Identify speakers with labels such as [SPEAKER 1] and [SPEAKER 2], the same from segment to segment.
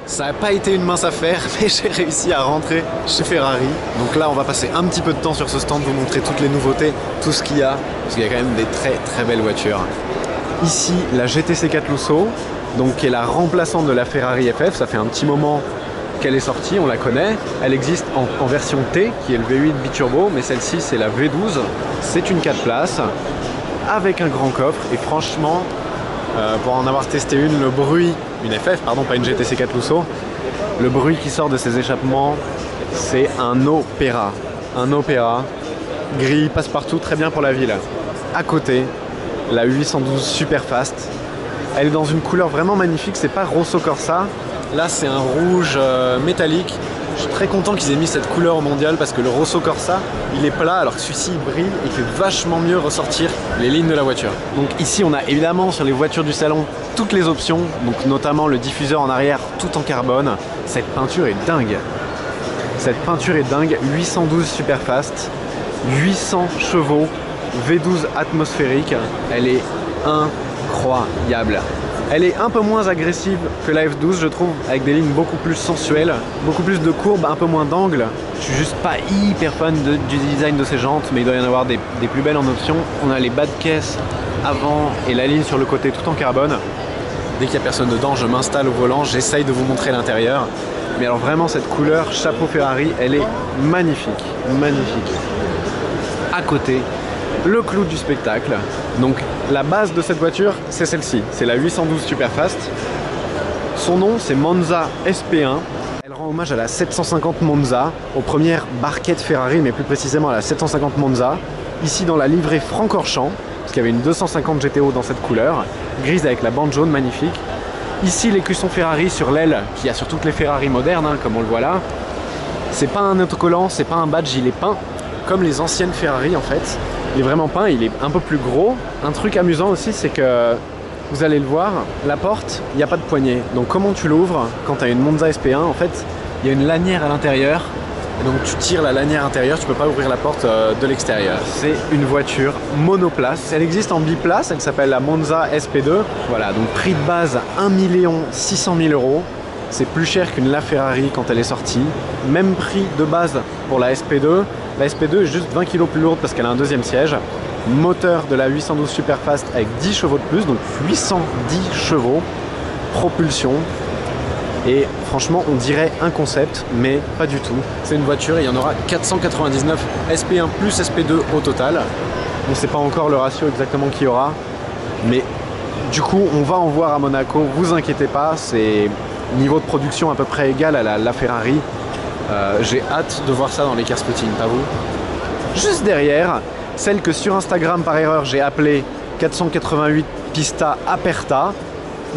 [SPEAKER 1] Ça n'a pas été une mince affaire, mais j'ai réussi à rentrer chez Ferrari. Donc là, on va passer un petit peu de temps sur ce stand, vous montrer toutes les nouveautés, tout ce qu'il y a, parce qu'il y a quand même des très belles voitures. Ici, la GTC 4 Lusso, donc qui est la remplaçante de la Ferrari FF. Ça fait un petit moment qu'elle est sortie, on la connaît. Elle existe en version T, qui est le V8 biturbo, mais celle-ci, c'est la V12. C'est une 4 places, avec un grand coffre, et franchement, pour en avoir testé une bruit, une FF, pardon, pas une GTC 4 Lusso, le bruit qui sort de ces échappements, c'est un opéra. Un opéra. Gris, passe-partout, très bien pour la ville. À côté, la 812 Superfast. Elle est dans une couleur vraiment magnifique, c'est pas Rosso Corsa. Là, c'est un rouge métallique. Je suis très content qu'ils aient mis cette couleur mondiale parce que le Rosso Corsa, il est plat alors que celui-ci il brille et fait vachement mieux ressortir les lignes de la voiture. Donc ici, on a évidemment sur les voitures du salon toutes les options, donc notamment le diffuseur en arrière tout en carbone. Cette peinture est dingue. Cette peinture est dingue. 812 Superfast, 800 chevaux, V12 atmosphérique. Elle est incroyable. Elle est un peu moins agressive que la F12, je trouve, avec des lignes beaucoup plus sensuelles, beaucoup plus de courbes, un peu moins d'angles. Je suis juste pas hyper fan du design de ces jantes, mais il doit y en avoir des plus belles en option. On a les bas de caisse avant et la ligne sur le côté tout en carbone. Dès qu'il n'y a personne dedans, je m'installe au volant, j'essaye de vous montrer l'intérieur. Mais alors vraiment, cette couleur chapeau Ferrari, elle est magnifique, magnifique. À côté, le clou du spectacle. Donc la base de cette voiture, c'est celle-ci, c'est la 812 Superfast. Son nom, c'est Monza SP1. Elle rend hommage à la 750 Monza, aux premières barquettes Ferrari, mais plus précisément à la 750 Monza. Ici dans la livrée Francorchamps, parce qu'il y avait une 250 GTO dans cette couleur, grise avec la bande jaune magnifique. Ici l'écusson Ferrari sur l'aile, qu'il y a sur toutes les Ferrari modernes, hein, comme on le voit là. C'est pas un autocollant, c'est pas un badge, il est peint comme les anciennes Ferrari en fait. Il est vraiment peint, il est un peu plus gros. Un truc amusant aussi, c'est que vous allez le voir, la porte, il n'y a pas de poignée. Donc comment tu l'ouvres quand tu as une Monza SP1, en fait, il y a une lanière à l'intérieur. Et donc tu tires la lanière intérieure, tu peux pas ouvrir la porte de l'extérieur. C'est une voiture monoplace. Elle existe en biplace, elle s'appelle la Monza SP2. Voilà, donc prix de base 1 600 000 €. C'est plus cher qu'une LaFerrari quand elle est sortie. Même prix de base pour la SP2. La SP2 est juste 20 kg plus lourde parce qu'elle a un deuxième siège. Moteur de la 812 Superfast avec 10 chevaux de plus, donc 810 chevaux. Propulsion. Et franchement, on dirait un concept, mais pas du tout. C'est une voiture et il y en aura 499 SP1 plus SP2 au total. On ne sait pas encore le ratio exactement qu'il y aura. Mais du coup, on va en voir à Monaco. Vous inquiétez pas, c'est niveau de production à peu près égal à la Ferrari. J'ai hâte de voir ça dans les car spotting, pas vous? Juste derrière, celle que sur Instagram par erreur j'ai appelée 488 Pista Aperta.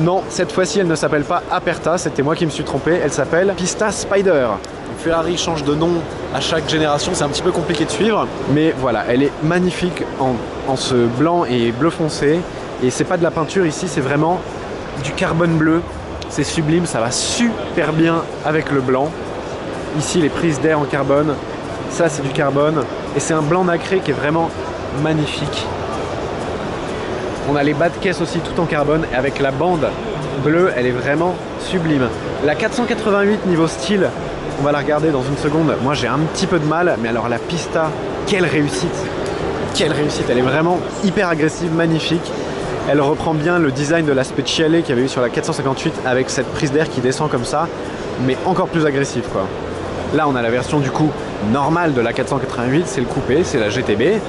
[SPEAKER 1] Non, cette fois-ci elle ne s'appelle pas Aperta, c'était moi qui me suis trompé, elle s'appelle Pista Spider. Ferrari change de nom à chaque génération, c'est un petit peu compliqué de suivre, mais voilà, elle est magnifique en ce blanc et bleu foncé. Et c'est pas de la peinture ici, c'est vraiment du carbone bleu. C'est sublime, ça va super bien avec le blanc. Ici les prises d'air en carbone, ça c'est du carbone. Et c'est un blanc nacré qui est vraiment magnifique. On a les bas de caisse aussi tout en carbone et avec la bande bleue, elle est vraiment sublime. La 488 niveau style, on va la regarder dans une seconde. Moi j'ai un petit peu de mal, mais alors la Pista, quelle réussite! Quelle réussite! Elle est vraiment hyper agressive, magnifique. Elle reprend bien le design de la Speciale qu'il y avait eu sur la 458 avec cette prise d'air qui descend comme ça, mais encore plus agressive quoi. Là on a la version du coup normale de la 488, c'est le coupé, c'est la GTB.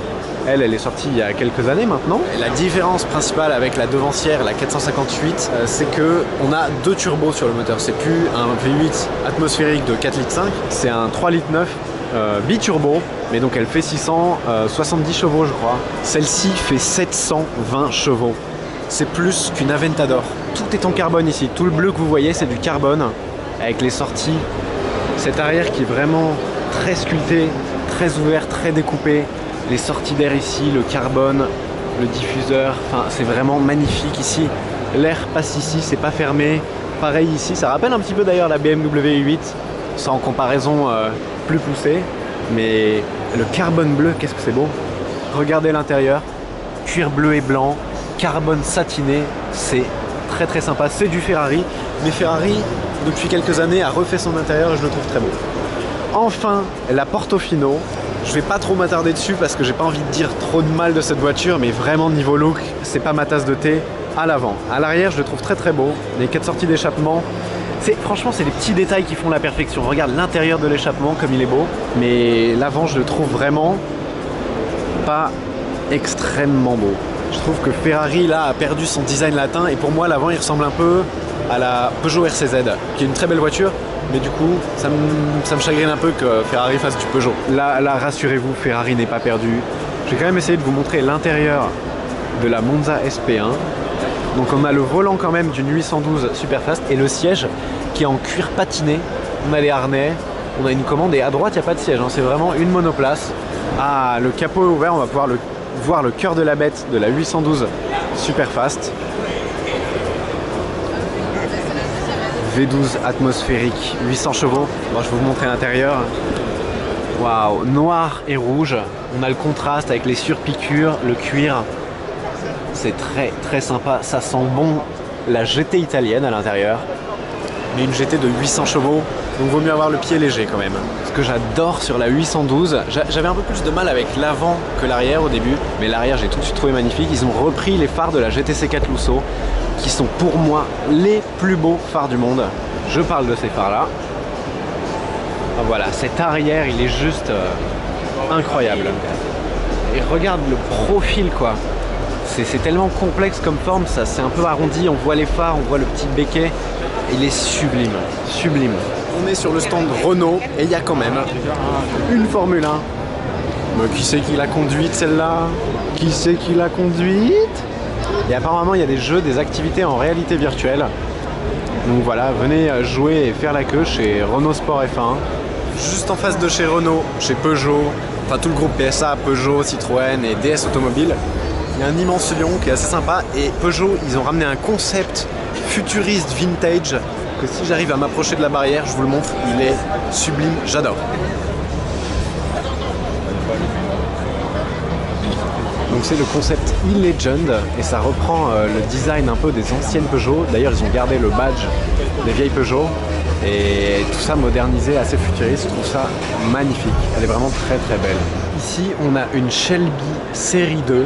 [SPEAKER 1] Elle est sortie il y a quelques années maintenant. La différence principale avec la devancière, la 458, c'est que on a deux turbos sur le moteur. C'est plus un V8 atmosphérique de 4,5 litres, c'est un 3,9 litres biturbo. Mais donc elle fait 670 chevaux je crois. Celle-ci fait 720 chevaux. C'est plus qu'une Aventador. Tout est en carbone ici. Tout le bleu que vous voyez c'est du carbone. Avec les sorties. Cet arrière qui est vraiment très sculpté, très ouvert, très découpé. Les sorties d'air ici, le carbone, le diffuseur, enfin c'est vraiment magnifique ici. L'air passe ici, c'est pas fermé. Pareil ici, ça rappelle un petit peu d'ailleurs la BMW 8, sans comparaison plus poussée. Mais le carbone bleu, qu'est-ce que c'est beau. Regardez l'intérieur, cuir bleu et blanc, carbone satiné, c'est très très sympa. C'est du Ferrari, mais Ferrari depuis quelques années a refait son intérieur et je le trouve très beau. Enfin, la Portofino. Je vais pas trop m'attarder dessus parce que j'ai pas envie de dire trop de mal de cette voiture, mais vraiment niveau look, c'est pas ma tasse de thé. À l'avant. À l'arrière, je le trouve très très beau. Les 4 sorties d'échappement. Franchement, c'est les petits détails qui font la perfection. Regarde l'intérieur de l'échappement comme il est beau. Mais l'avant, je le trouve vraiment pas extrêmement beau. Je trouve que Ferrari là a perdu son design latin et pour moi l'avant il ressemble un peu à la Peugeot RCZ qui est une très belle voiture, mais du coup ça me chagrine un peu que Ferrari fasse du Peugeot. Là rassurez-vous, Ferrari n'est pas perdu. Je vais quand même essayer de vous montrer l'intérieur de la Monza SP1. Donc on a le volant quand même d'une 812 Superfast et le siège qui est en cuir patiné. On a les harnais, on a une commande et à droite il n'y a pas de siège, hein. C'est vraiment une monoplace. Ah, le capot est ouvert, on va pouvoir voir le cœur de la bête de la 812 Superfast. V12 atmosphérique, 800 chevaux. Bon, je vais vous montrer l'intérieur. Waouh, noir et rouge. On a le contraste avec les surpiqûres, le cuir. C'est très très sympa, ça sent bon la GT italienne à l'intérieur. Mais une GT de 800 chevaux, donc vaut mieux avoir le pied léger quand même. Ce que j'adore sur la 812, j'avais un peu plus de mal avec l'avant que l'arrière au début, mais l'arrière j'ai tout de suite trouvé magnifique. Ils ont repris les phares de la GTC4 Lusso, qui sont pour moi les plus beaux phares du monde. Je parle de ces phares-là. Voilà, cet arrière, il est juste incroyable. Et regarde le profil quoi. C'est tellement complexe comme forme, ça c'est un peu arrondi, on voit les phares, on voit le petit béquet. Il est sublime, sublime. On est sur le stand Renault et il y a quand même une Formule 1. Mais qui c'est qui l'a conduite celle-là? Qui c'est qui l'a conduite? Et apparemment il y a des jeux, des activités en réalité virtuelle. Donc voilà, venez jouer et faire la queue chez Renault Sport F1. Juste en face de chez Renault, chez Peugeot, enfin tout le groupe PSA, Peugeot, Citroën et DS Automobile. Il y a un immense lion qui est assez sympa et Peugeot, ils ont ramené un concept futuriste vintage que si j'arrive à m'approcher de la barrière, je vous le montre, il est sublime, j'adore. Donc c'est le concept e-Legend et ça reprend le design un peu des anciennes Peugeot. D'ailleurs ils ont gardé le badge des vieilles Peugeot et tout ça modernisé, assez futuriste, je trouve ça magnifique. Elle est vraiment très très belle. Ici on a une Shelby série 2.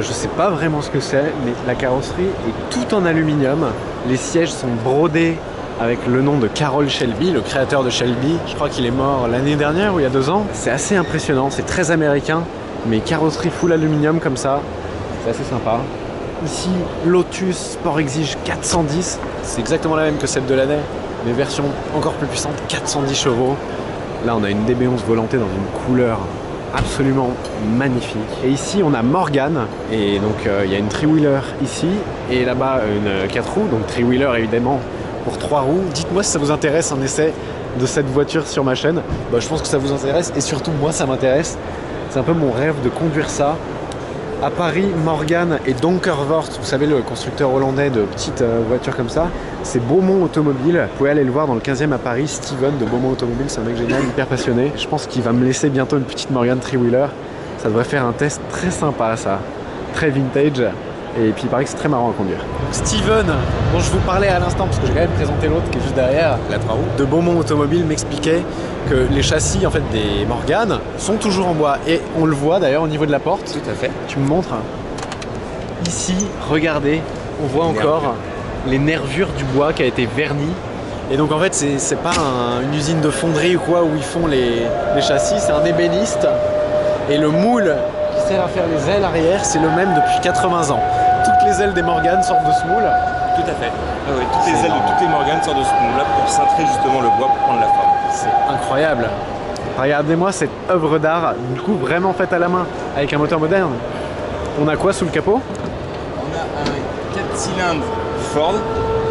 [SPEAKER 1] Je sais pas vraiment ce que c'est, mais la carrosserie est tout en aluminium. Les sièges sont brodés avec le nom de Carroll Shelby, le créateur de Shelby. Je crois qu'il est mort l'année dernière ou il y a 2 ans. C'est assez impressionnant, c'est très américain, mais carrosserie full aluminium comme ça, c'est assez sympa. Ici, Lotus Sport Exige 410, c'est exactement la même que celle de l'année, mais version encore plus puissante, 410 chevaux. Là, on a une DB11 volantée dans une couleur absolument magnifique. Et ici on a Morgan et donc il y a une 3-wheeler ici et là-bas une 4 roues, donc 3-wheeler évidemment pour 3 roues. Dites-moi si ça vous intéresse un essai de cette voiture sur ma chaîne. Bah, je pense que ça vous intéresse et surtout moi ça m'intéresse. C'est un peu mon rêve de conduire ça. À Paris, Morgan et Donkervoort, vous savez le constructeur hollandais de petites voitures comme ça, c'est Beaumont Automobile. Vous pouvez aller le voir dans le 15e à Paris. Steven de Beaumont Automobile, c'est un mec génial, hyper passionné. Je pense qu'il va me laisser bientôt une petite Morgan 3-wheeler. Ça devrait faire un test très sympa ça, très vintage. Et puis il paraît que c'est très marrant à conduire. Steven, dont je vous parlais à l'instant, parce que j'ai quand même présenté l'autre qui est juste derrière, la 3 roues, de Beaumont Automobile, m'expliquait que les châssis en fait des Morgan sont toujours en bois. Et on le voit d'ailleurs au niveau de la porte.
[SPEAKER 2] Tout à fait.
[SPEAKER 1] Tu me montres. Ici, regardez, on voit encore les nervures du bois qui a été verni. Et donc en fait c'est pas une usine de fonderie ou quoi où ils font les châssis, c'est un ébéniste. Et le moule qui sert à faire les ailes arrière, c'est le même depuis 80 ans. Toutes les ailes des Morgan sortent de ce moule.
[SPEAKER 2] Tout à fait. Ah oui, toutes les ailes de toutes les Morgan sortent de ce moule-là pour cintrer justement le bois pour prendre la forme.
[SPEAKER 1] C'est incroyable. Regardez-moi cette œuvre d'art, du coup vraiment faite à la main, avec un moteur moderne. On a quoi sous le capot?
[SPEAKER 2] On a un 4 cylindres Ford,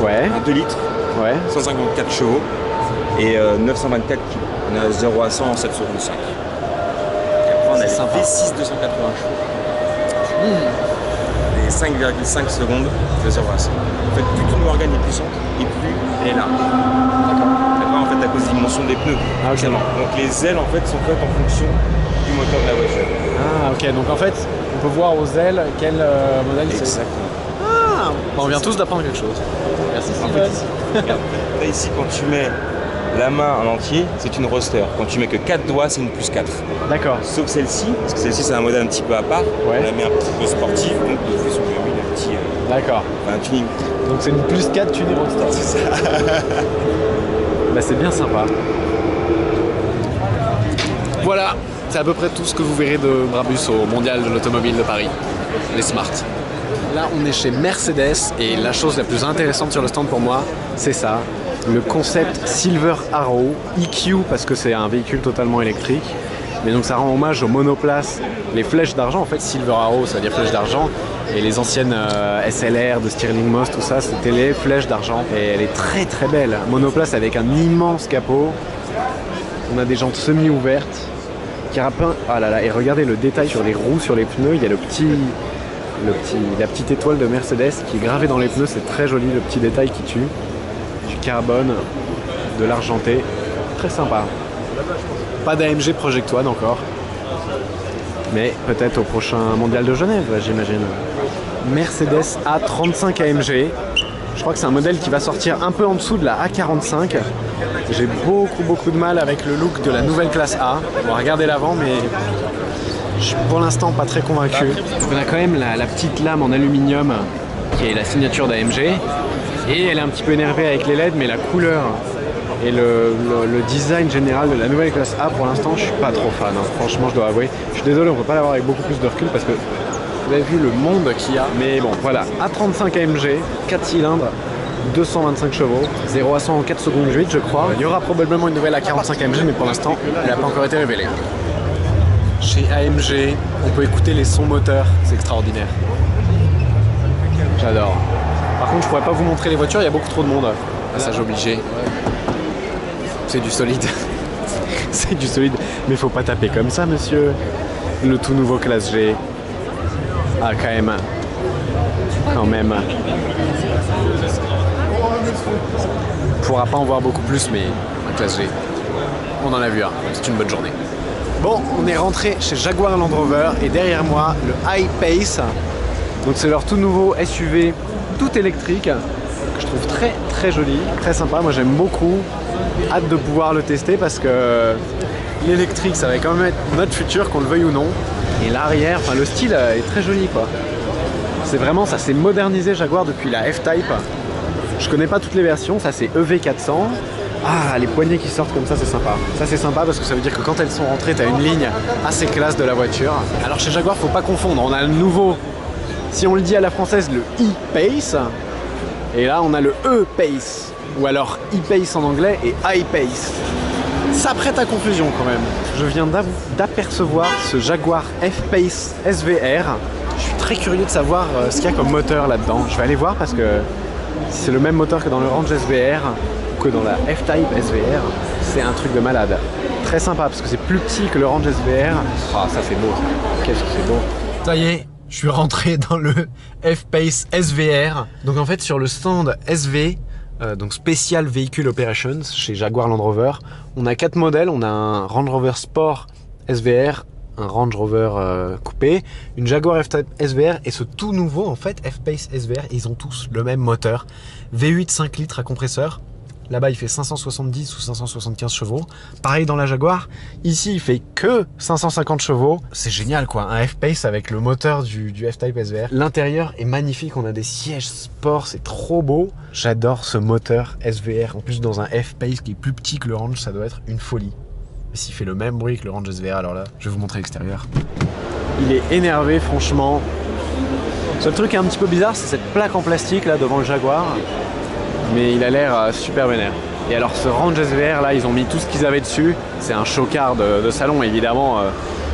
[SPEAKER 1] ouais.
[SPEAKER 2] un 2 litres,
[SPEAKER 1] ouais.
[SPEAKER 2] 154 chevaux et 924 kg. On a 0 à 100 en 7 secondes 5. Et après on a les V6 280 chevaux. Et 5,5 secondes de 0 à 100. En fait, plus une Morgan est puissante et plus elle est large. D'accord. En fait, à cause des dimensions des pneus.
[SPEAKER 1] Ah, okay.
[SPEAKER 2] Donc les ailes en fait sont faites en fonction du moteur de la voiture.
[SPEAKER 1] Ah ok, donc en fait on peut voir aux ailes quel modèle c'est.
[SPEAKER 2] Exactement.
[SPEAKER 1] Ah Ah, on vient tous d'apprendre quelque chose. Merci Steven.
[SPEAKER 2] Regarde, là ici quand tu mets la main en entier, c'est une roster. Quand tu mets que 4 doigts, c'est une plus 4.
[SPEAKER 1] D'accord.
[SPEAKER 2] Sauf celle-ci, parce que celle-ci c'est un modèle un petit peu à part.
[SPEAKER 1] Ouais.
[SPEAKER 2] On la met un petit peu sportif, donc il fait son un petit
[SPEAKER 1] D'accord.
[SPEAKER 2] un tuning.
[SPEAKER 1] Donc c'est une plus 4 tuning Rockstar.
[SPEAKER 2] C'est ça.
[SPEAKER 1] Bah c'est bien sympa. Voilà, c'est à peu près tout ce que vous verrez de Brabus au Mondial de l'Automobile de Paris. Les Smart. Là on est chez Mercedes et la chose la plus intéressante sur le stand pour moi, c'est ça. Le concept Silver Arrow EQ parce que c'est un véhicule totalement électrique. Mais donc ça rend hommage aux monoplaces, les flèches d'argent. En fait Silver Arrow ça veut dire flèche d'argent. Et les anciennes SLR de Stirling Moss, tout ça, c'était les flèches d'argent. Et elle est très très belle. Monoplace avec un immense capot. On a des jantes semi-ouvertes. Carapin, ah là là, et regardez le détail sur les roues, sur les pneus. Il y a la petite étoile de Mercedes qui est gravée dans les pneus. C'est très joli, le petit détail qui tue. Du carbone, de l'argenté. Très sympa. Pas d'AMG Project One encore. Mais peut-être au prochain mondial de Genève, j'imagine. Mercedes A35 AMG. Je crois que c'est un modèle qui va sortir un peu en dessous de la A45. J'ai beaucoup de mal avec le look de la nouvelle classe A. On va regarder l'avant, mais je suis pour l'instant pas très convaincu. On a quand même la petite lame en aluminium qui est la signature d'AMG. Et elle est un petit peu énervée avec les LED, mais la couleur et le design général de la nouvelle classe A, pour l'instant, je suis pas trop fan. Hein. Franchement, je dois avouer. Je suis désolé, on peut pas l'avoir avec beaucoup plus de recul parce que vous avez vu le monde qu'il y a. Mais bon, voilà. A35 AMG, 4 cylindres, 225 chevaux, 0 à 100 en 4 secondes 8, je crois. Il y aura probablement une nouvelle A45 AMG, mais pour l'instant, elle n'a pas encore été révélée. Chez AMG, on peut écouter les sons moteurs, c'est extraordinaire. J'adore. Par contre, je pourrais pas vous montrer les voitures, il y a beaucoup trop de monde. Passage obligé. C'est du solide. C'est du solide. Mais faut pas taper comme ça, monsieur. Le tout nouveau classe G. Ah, quand même. Quand même. On pourra pas en voir beaucoup plus, mais un classe G. On en a vu un. C'est une bonne journée. Bon, on est rentré chez Jaguar Land Rover et derrière moi, le I-Pace. Donc c'est leur tout nouveau SUV tout électrique que je trouve très joli, très sympa. Moi j'aime beaucoup. Hâte de pouvoir le tester parce que l'électrique ça va quand même être notre futur, qu'on le veuille ou non. Et l'arrière, enfin le style est très joli quoi. C'est vraiment, ça s'est modernisé Jaguar depuis la F-Type. Je connais pas toutes les versions, ça c'est EV400. Ah, les poignées qui sortent comme ça, c'est sympa. Ça c'est sympa parce que ça veut dire que quand elles sont rentrées, tu as une ligne assez classe de la voiture. Alors chez Jaguar, faut pas confondre, on a le nouveau, si on le dit à la française, le E-Pace. Et là, on a le E-Pace. Ou alors E-Pace en anglais et I-Pace. Ça prête à confusion quand même. Je viens d'apercevoir ce Jaguar F-Pace SVR. Je suis très curieux de savoir ce qu'il y a comme moteur là-dedans. Je vais aller voir parce que si c'est le même moteur que dans le Range SVR ou que dans la F-Type SVR, c'est un truc de malade. Très sympa parce que c'est plus petit que le Range SVR. Ah, ça c'est beau. Qu'est-ce que c'est beau. Ça y est, je suis rentré dans le F-Pace SVR. Donc en fait sur le stand SV, donc Special Vehicle Operations chez Jaguar Land Rover, on a 4 modèles. On a un Range Rover Sport SVR, un Range Rover coupé, une Jaguar F-Type SVR et ce tout nouveau en fait F-Pace SVR. Ils ont tous le même moteur, V8 5 litres à compresseur. Là-bas il fait 570 ou 575 chevaux. Pareil dans la Jaguar, ici il fait que 550 chevaux. C'est génial quoi, un F-Pace avec le moteur du F-Type SVR. L'intérieur est magnifique, on a des sièges sport, c'est trop beau. J'adore ce moteur SVR, en plus dans un F-Pace qui est plus petit que le Range, ça doit être une folie. Et s'il fait le même bruit que le Range SVR, alors là, je vais vous montrer l'extérieur. Il est énervé franchement. Le seul truc qui est un petit peu bizarre, c'est cette plaque en plastique là devant le Jaguar. Mais il a l'air super vénère. Et alors ce Range SVR là, ils ont mis tout ce qu'ils avaient dessus. C'est un chocard de salon évidemment.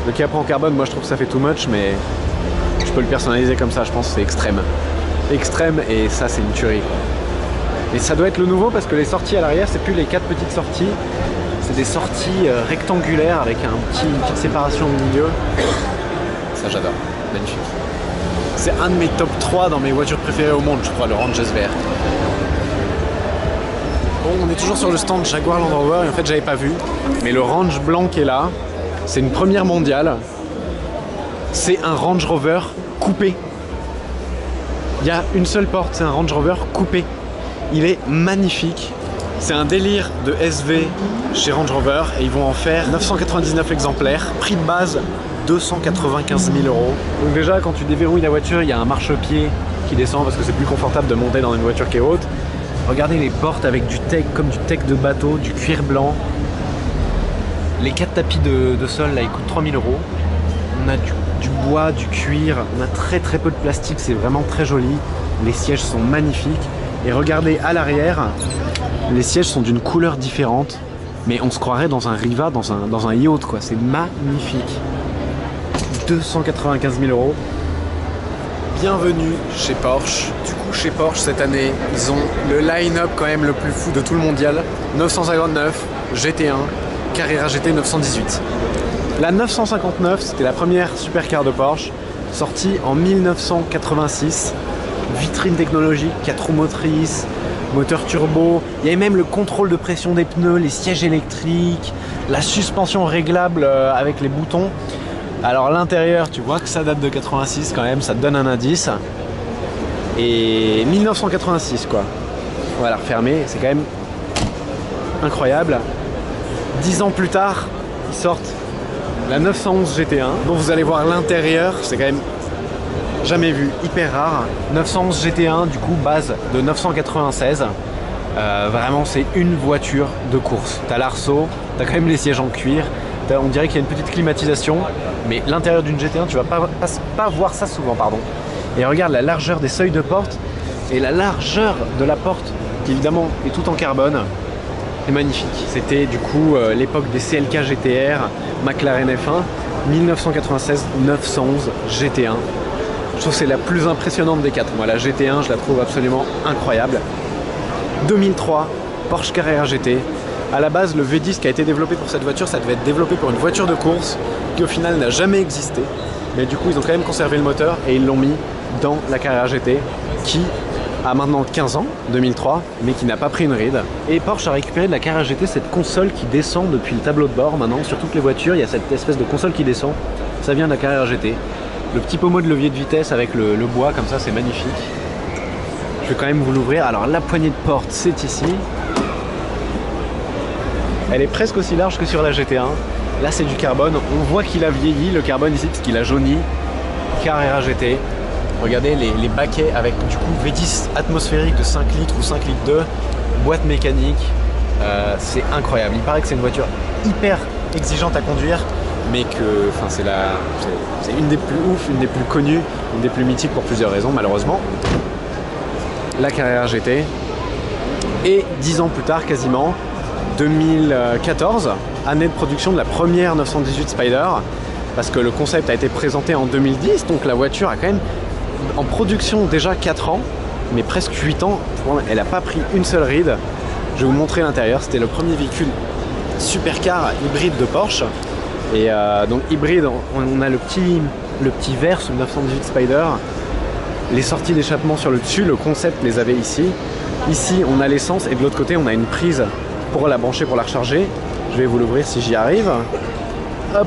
[SPEAKER 1] Le capot en carbone, moi je trouve que ça fait too much, mais je peux le personnaliser comme ça, je pense que c'est extrême. Extrême, et ça c'est une tuerie. Et ça doit être le nouveau parce que les sorties à l'arrière, c'est plus les 4 petites sorties. C'est des sorties rectangulaires avec une petite séparation au milieu. Ça j'adore, magnifique. C'est un de mes top 3 dans mes voitures préférées au monde, je crois, le Range SVR. Bon, on est toujours sur le stand Jaguar Land Rover et en fait j'avais pas vu, mais le Range blanc qui est là, c'est une première mondiale. C'est un Range Rover coupé. Il y a une seule porte, c'est un Range Rover coupé. Il est magnifique. C'est un délire de SV chez Range Rover et ils vont en faire 999 exemplaires. Prix de base 295 000 euros. Donc déjà quand tu déverrouilles la voiture, il y a un marchepied qui descend parce que c'est plus confortable de monter dans une voiture qui est haute. Regardez les portes avec du teck, comme du teck de bateau, du cuir blanc. Les 4 tapis de sol là ils coûtent 3 000 euros. On a du bois, du cuir, on a très peu de plastique, c'est vraiment très joli. Les sièges sont magnifiques. Et regardez à l'arrière, les sièges sont d'une couleur différente, mais on se croirait dans un Riva, dans un yacht quoi, c'est magnifique. 295 000 euros. Bienvenue chez Porsche. Du coup chez Porsche cette année, ils ont le line-up quand même le plus fou de tout le mondial. 959, GT1, Carrera GT 918. La 959, c'était la première supercar de Porsche, sortie en 1986. Vitrine technologique, 4 roues motrices, moteur turbo. Il y avait même le contrôle de pression des pneus, les sièges électriques, la suspension réglable avec les boutons. Alors l'intérieur, tu vois que ça date de 86 quand même, ça te donne un indice. Et 1986 quoi. On va la refermer, c'est quand même incroyable. 10 ans plus tard, ils sortent la 911 GT1, dont vous allez voir l'intérieur, c'est quand même jamais vu, hyper rare. 911 GT1, du coup base de 996. Vraiment c'est une voiture de course. T'as l'arceau, t'as quand même les sièges en cuir, on dirait qu'il y a une petite climatisation, mais l'intérieur d'une GT1 tu vas pas voir ça souvent, pardon. Et regarde la largeur des seuils de porte et la largeur de la porte qui évidemment est tout en carbone. C'est magnifique. C'était du coup l'époque des CLK GTR, McLaren F1, 1996 911 GT1. Je trouve que c'est la plus impressionnante des quatre. Moi la GT1 je la trouve absolument incroyable. 2003, Porsche Carrera GT. À la base, le V10 qui a été développé pour cette voiture, ça devait être développé pour une voiture de course qui au final n'a jamais existé. Mais du coup, ils ont quand même conservé le moteur et ils l'ont mis dans la Carrera GT qui a maintenant 15 ans, 2003, mais qui n'a pas pris une ride. Et Porsche a récupéré de la Carrera GT cette console qui descend depuis le tableau de bord. Maintenant, sur toutes les voitures, il y a cette espèce de console qui descend. Ça vient de la Carrera GT. Le petit pommeau de levier de vitesse avec le bois comme ça, c'est magnifique. Je vais quand même vous l'ouvrir. Alors la poignée de porte, c'est ici. Elle est presque aussi large que sur la GT1. Là c'est du carbone. On voit qu'il a vieilli le carbone ici parce qu'il a jauni. Carrera GT. Regardez les baquets avec du coup V10 atmosphérique de 5 litres ou 5 litres 2. Boîte mécanique. C'est incroyable. Il paraît que c'est une voiture hyper exigeante à conduire, mais que c'est une des plus ouf, une des plus connues, une des plus mythiques pour plusieurs raisons malheureusement. La Carrera GT. Et 10 ans plus tard quasiment, 2014, année de production de la première 918 Spider, parce que le concept a été présenté en 2010, donc la voiture a quand même en production déjà 4 ans, mais presque 8 ans, elle n'a pas pris une seule ride. Je vais vous montrer l'intérieur, c'était le premier véhicule supercar hybride de Porsche. Et donc hybride, on a le petit verre sous le 918 Spider, les sorties d'échappement sur le dessus, le concept les avait ici. Ici on a l'essence et de l'autre côté on a une prise pour la brancher, pour la recharger. Je vais vous l'ouvrir si j'y arrive. Hop.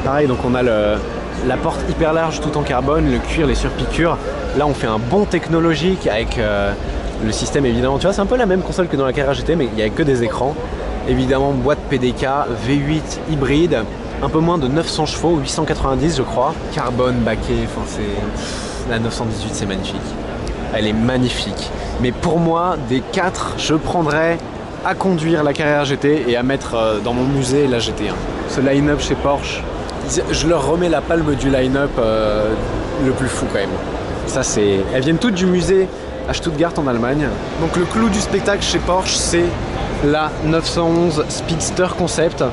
[SPEAKER 1] Pareil, donc on a la porte hyper large tout en carbone, le cuir, les surpiqûres. Là on fait un bond technologique avec le système évidemment. Tu vois c'est un peu la même console que dans la Carrera GT mais il n'y a que des écrans. Évidemment boîte PDK, V8 hybride, un peu moins de 900 chevaux, 890 je crois. Carbone baquet, enfin c'est... La 918 c'est magnifique. Elle est magnifique. Mais pour moi, des 4, je prendrais à conduire la Carrera GT et à mettre dans mon musée la GT1. Ce line-up chez Porsche, je leur remets la palme du line-up le plus fou quand même. Ça c'est... Elles viennent toutes du musée à Stuttgart en Allemagne. Donc le clou du spectacle chez Porsche, c'est la 911 Speedster Concept.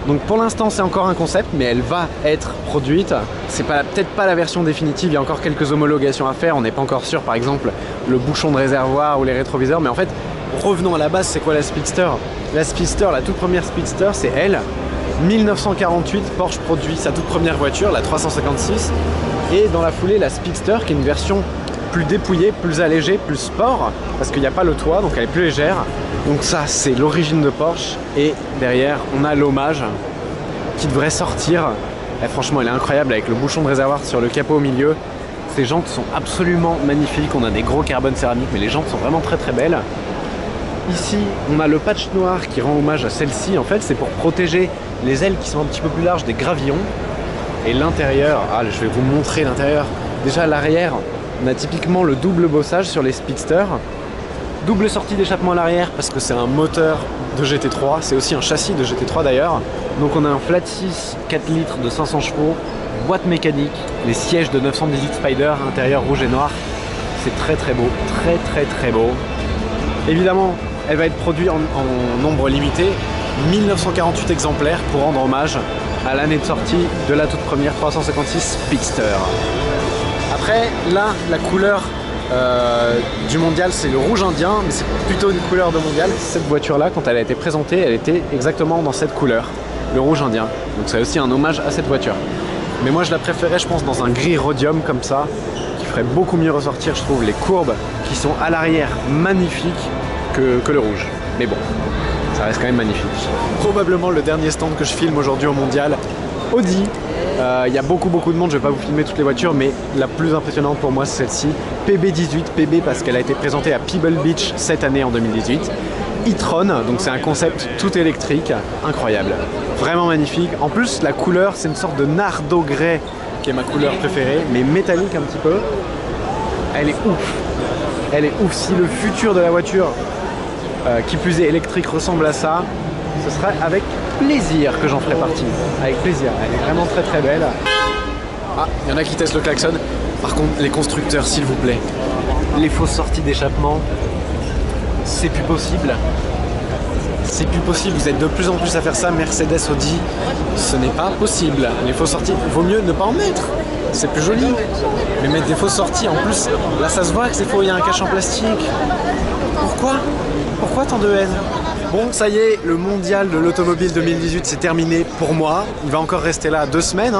[SPEAKER 1] Donc pour l'instant c'est encore un concept, mais elle va être produite. C'est peut-être pas la version définitive, il y a encore quelques homologations à faire, on n'est pas encore sûr, par exemple le bouchon de réservoir ou les rétroviseurs, mais en fait revenons à la base, c'est quoi la Speedster? La Speedster, la toute première Speedster, c'est elle. 1948, Porsche produit sa toute première voiture, la 356, et dans la foulée la Speedster qui est une version plus dépouillée, plus allégée, plus sport, parce qu'il n'y a pas le toit, donc elle est plus légère. Donc ça c'est l'origine de Porsche, et derrière on a l'hommage qui devrait sortir. Et franchement elle est incroyable avec le bouchon de réservoir sur le capot au milieu. Ces jantes sont absolument magnifiques. On a des gros carbone céramique, mais les jantes sont vraiment très très belles. Ici, on a le patch noir qui rend hommage à celle-ci. En fait, c'est pour protéger les ailes qui sont un petit peu plus larges des gravillons. Et l'intérieur, je vais vous montrer l'intérieur. Déjà à l'arrière, on a typiquement le double bossage sur les Speedster. Double sortie d'échappement à l'arrière parce que c'est un moteur de GT3. C'est aussi un châssis de GT3 d'ailleurs. Donc on a un flat 6 4 litres de 500 chevaux, boîte mécanique, les sièges de 918 Spider, intérieur rouge et noir. C'est très très beau, très très très beau. Évidemment, elle va être produite en nombre limité, 1948 exemplaires pour rendre hommage à l'année de sortie de la toute première 356 Speedster. Après, là, la couleur du mondial, c'est le rouge indien, mais c'est plutôt une couleur de mondial. Cette voiture-là, quand elle a été présentée, elle était exactement dans cette couleur, le rouge indien. Donc c'est aussi un hommage à cette voiture. Mais moi, je la préférais, je pense, dans un gris rhodium comme ça, qui ferait beaucoup mieux ressortir, je trouve, les courbes qui sont à l'arrière magnifiques que le rouge. Mais bon, ça reste quand même magnifique. Probablement le dernier stand que je filme aujourd'hui au mondial, Audi. Il y a beaucoup de monde, je ne vais pas vous filmer toutes les voitures, mais la plus impressionnante pour moi c'est celle-ci, PB18, PB parce qu'elle a été présentée à Pebble Beach cette année en 2018. e-tron, donc c'est un concept tout électrique, incroyable, vraiment magnifique. En plus la couleur c'est une sorte de nardo grey qui est ma couleur préférée, mais métallique un petit peu. Elle est ouf, elle est ouf. Si le futur de la voiture, qui plus est électrique, ressemble à ça, ce sera avec plaisir que j'en ferai partie. Avec plaisir, elle est vraiment très très belle. Ah, il y en a qui testent le klaxon. Par contre, les constructeurs, s'il vous plaît, les fausses sorties d'échappement, c'est plus possible. C'est plus possible, vous êtes de plus en plus à faire ça, Mercedes, Audi, ce n'est pas possible. Les fausses sorties, vaut mieux ne pas en mettre. C'est plus joli. Mais mettre des fausses sorties, en plus, là ça se voit que c'est faux, il y a un cache en plastique. Pourquoi? Pourquoi tant de haine? Bon, ça y est, le mondial de l'automobile 2018 c'est terminé pour moi. Il va encore rester là 2 semaines.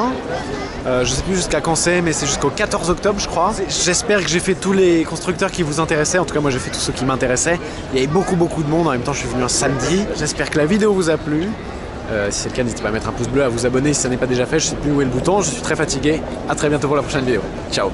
[SPEAKER 1] Je sais plus jusqu'à quand c'est, mais c'est jusqu'au 14 octobre je crois. J'espère que j'ai fait tous les constructeurs qui vous intéressaient. En tout cas moi j'ai fait tous ceux qui m'intéressaient. Il y avait beaucoup de monde, en même temps je suis venu un samedi. J'espère que la vidéo vous a plu. Si c'est le cas, n'hésitez pas à mettre un pouce bleu, à vous abonner si ça n'est pas déjà fait. Je sais plus où est le bouton, je suis très fatigué. A très bientôt pour la prochaine vidéo. Ciao.